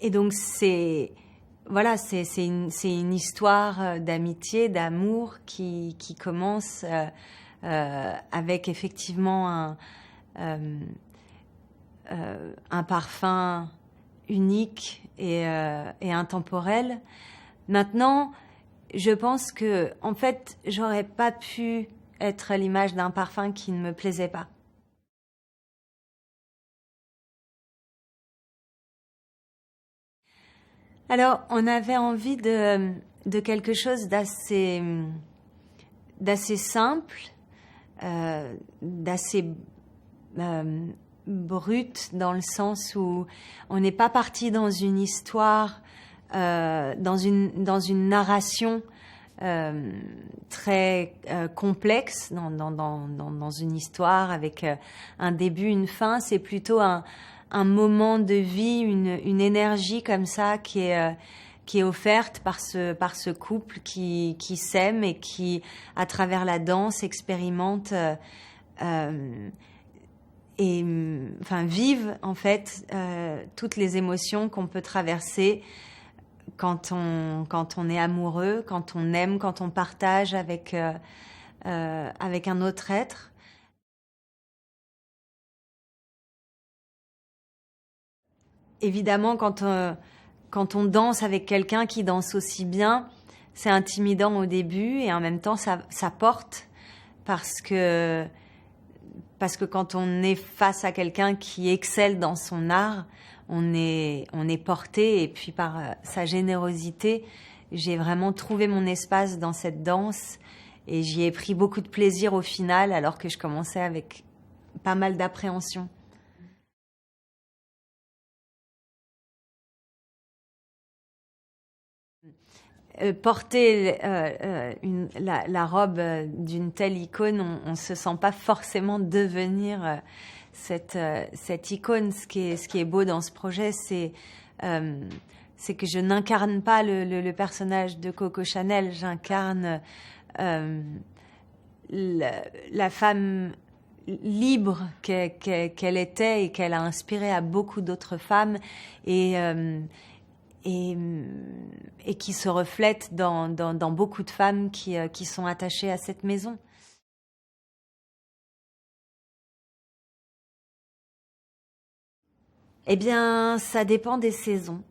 Et donc voilà, c'est une histoire d'amitié, d'amour qui commence avec effectivement un parfum unique et intemporel. Maintenant, je pense que, en fait, j'aurais pas pu être l'image d'un parfum qui ne me plaisait pas. Alors, on avait envie de quelque chose d'assez simple, d'assez brut, dans le sens où on n'est pas parti dans une histoire, dans une narration très complexe, dans une histoire avec un début, une fin. C'est plutôt un moment de vie, une énergie comme ça qui est offerte par ce couple qui s'aime et qui, à travers la danse, expérimente et enfin vivent en fait toutes les émotions qu'on peut traverser quand on est amoureux, quand on aime, quand on partage avec un autre être. Évidemment, quand on danse avec quelqu'un qui danse aussi bien, c'est intimidant au début et en même temps ça porte parce que quand on est face à quelqu'un qui excelle dans son art, on est porté, et puis par sa générosité, j'ai vraiment trouvé mon espace dans cette danse et j'y ai pris beaucoup de plaisir au final, alors que je commençais avec pas mal d'appréhension. Porter la robe d'une telle icône, on se sent pas forcément devenir cette icône. Ce qui est beau dans ce projet, c'est que je n'incarne pas le personnage de Coco Chanel, j'incarne la femme libre qu'elle était et qu'elle a inspiré à beaucoup d'autres femmes, et qui se reflète dans beaucoup de femmes qui sont attachées à cette maison. Eh bien, ça dépend des saisons.